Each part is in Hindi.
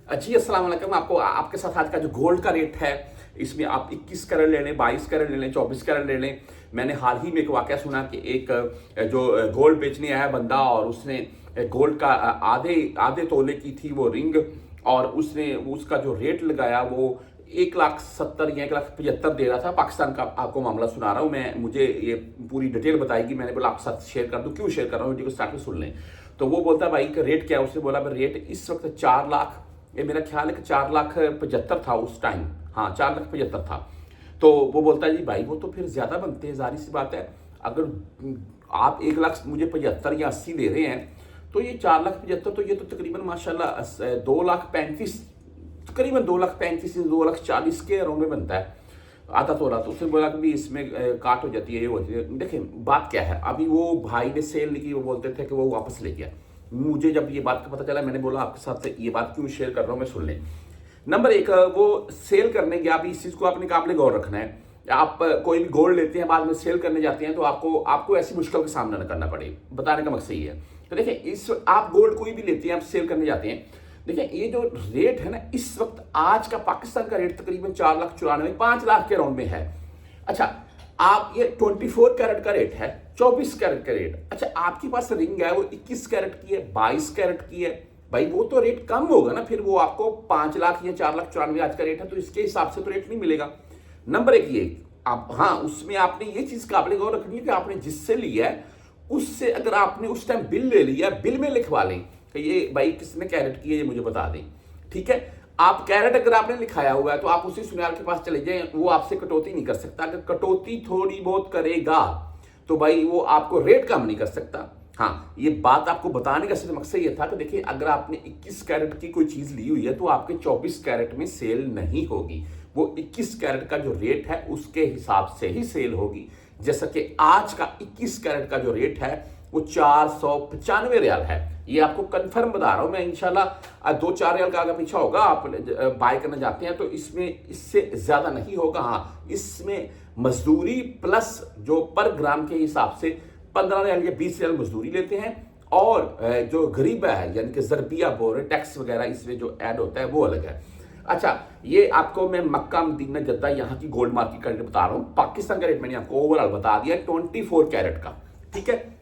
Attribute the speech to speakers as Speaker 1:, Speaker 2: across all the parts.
Speaker 1: जी अस्सलाम वालेकुम। आपको आपके साथ आज का जो गोल्ड का रेट है, इसमें आप 21 कैरेट ले लें, 22 कैरेट ले लें, 24 कैरेट ले लें। मैंने हाल ही में एक वाकया सुना कि एक जो गोल्ड बेचने आया बंदा, और उसने गोल्ड का आधे आधे तोले की थी वो रिंग, और उसने उसका जो रेट लगाया वो 1,70,000 या 1,75,000 दे रहा था। पाकिस्तान का आपको मामला सुना रहा हूँ मैं, मुझे ये पूरी डिटेल बताएगी। मैंने बोला आपके साथ शेयर कर दूँ। क्यों शेयर कर रहा हूँ, वीडियो को स्टार्ट में सुन लें। तो वो बोलता भाई का रेट क्या है। उसने बोला भाई रेट इस वक्त 4 लाख, ये मेरा ख्याल है कि 4,75,000 था उस टाइम। हाँ, 4,75,000 था। तो वो बोलता है जी भाई वो तो फिर ज्यादा बनते हैं, जाहिर सी बात है। अगर आप 1,00,000 मुझे 75 या 80 दे रहे हैं, तो ये 4,75,000, तो ये तो तकरीबन माशाल्लाह 2,35,000, तकरीबन 2,35,000 2,40,000 के अराउंड में बनता है आधा तोला। तो उसने बोला कि भी इसमें काट हो जाती है, ये हो जाती है। देखें बात क्या है, अभी वो भाई ने सेल नहीं की, वो बोलते थे कि वो वापस ले गया। मुझे जब ये बात का पता चला, मैंने बोला आपके साथ ये बात क्यों शेयर कर रहा हूँ, मैं सुन लें। नंबर एक, वो सेल करने गया। अभी इस चीज को अपने काबिल गौर रखना है। आप कोई भी गोल्ड लेते हैं, बाद में सेल करने जाते हैं, तो आपको ऐसी मुश्किल का सामना न करना पड़े। बताने का मकसद ये है। तो देखिए, इस आप गोल्ड कोई भी लेते हैं, आप सेल करने जाते हैं, देखिए ये जो रेट है ना, इस वक्त आज का पाकिस्तान का रेट तकरीबन 4,94,000 5 लाख के अराउंड में है। अच्छा, आप ये 24 कैरेट का रेट है, 24 कैरेट का रेट। अच्छा, आपके पास रिंग है वो 21 कैरेट की है, 22 कैरेट की है, भाई वो तो रेट कम होगा ना। फिर वो आपको 5 लाख या 4,94,000 आज का रेट है, तो इसके हिसाब से तो रेट नहीं मिलेगा। नंबर एक ये आप, हाँ, उसमें आपने ये चीज काबिल गौर रखनी है कि आपने जिससे लिया है उससे, अगर आपने उस टाइम बिल ले लिया, बिल में लिखवा लें कि ये भाई किसने कैरेट की है, ये मुझे बता दें। ठीक है, आप कैरेट अगर आपने लिखाया हुआ है तो आप उसी सुनार के पास चले जाएं, वो आपसे कटौती नहीं कर सकता। अगर कटौती थोड़ी बहुत करेगा तो भाई वो आपको रेट कम नहीं कर सकता। हाँ, ये बात आपको बताने का सिर्फ मकसद ये था कि देखिए, अगर आपने 21 कैरेट की कोई चीज ली हुई है तो आपके 24 कैरेट में सेल नहीं होगी। वो 21 कैरेट का जो रेट है उसके हिसाब से ही सेल होगी। जैसा कि आज का 21 कैरेट का जो रेट है वो 495 रियाल है। ये आपको कंफर्म बता रहा हूं मैं। इंशाल्लाह 2-4 रियाल का आगे पीछा होगा, आप बाय करने जाते हैं तो इसमें इससे ज्यादा नहीं होगा। हाँ, इसमें मजदूरी प्लस जो पर ग्राम के हिसाब से 15 रियाल या 20 रियाल मजदूरी लेते हैं, और जो गरीबा है यानी कि जरबिया बोर टैक्स वगैरह इसमें जो ऐड होता है वो अलग है। अच्छा, ये आपको मैं मक्का मदीना जद्दा यहाँ की गोल्ड मार्केट का रेट बता रहा हूँ। पाकिस्तान का रेट मैंने आपको ओवरऑल बता दिया 24 कैरेट का। ठीक है,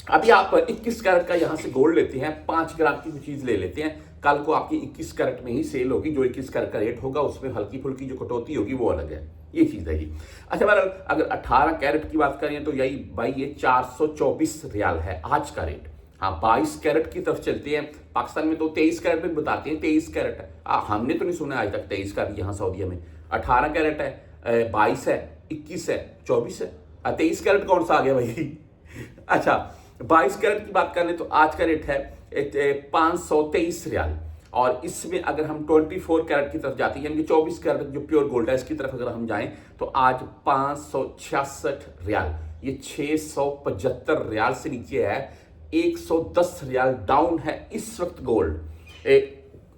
Speaker 1: अभी आप 21 कैरेट का यहां से गोल्ड लेते हैं, 5 ग्राम की चीज ले लेते हैं, कल को आपकी 21 कैरेट में ही सेल होगी। जो 21 कैरेट का रेट होगा उसमें हल्की फुल्की जो कटौती होगी वो अलग है। ये चीज है ही। अच्छा, अगर 18 कैरेट की बात करें तो यही भाई ये 424 रियाल है आज का रेट। हाँ, 22 कैरेट की तरफ चलते हैं। पाकिस्तान में तो 23 कैरेट में बताते हैं, 23 कैरेट है। हमने तो नहीं सुना आज तक 23 का यहाँ सऊदीया में। 18 कैरेट है, 22 है, 21 है, 24 है। 23 कैरेट कौन सा आ गया भाई? अच्छा, 22 कैरेट की बात करें तो आज का रेट है 523 रियाल। और इसमें अगर हम 24 कैरेट की तरफ जाते हैं, यानी कि 24 कैरेट जो प्योर गोल्ड है, इसकी तरफ अगर हम जाएं तो आज 566 रियाल, ये 675 रियाल से नीचे है। 110 रियाल डाउन है इस वक्त गोल्ड।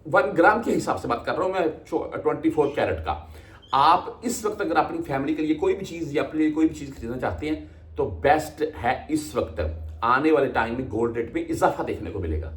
Speaker 1: 1 ग्राम के हिसाब से बात कर रहा हूं मैं, 24 कैरेट का। आप इस वक्त अगर अपनी फैमिली के लिए कोई भी चीज या अपने लिए कोई भी चीज खरीदना चाहते हैं तो बेस्ट है इस वक्त। आने वाले टाइम में गोल्ड रेट में इजाफा देखने को मिलेगा।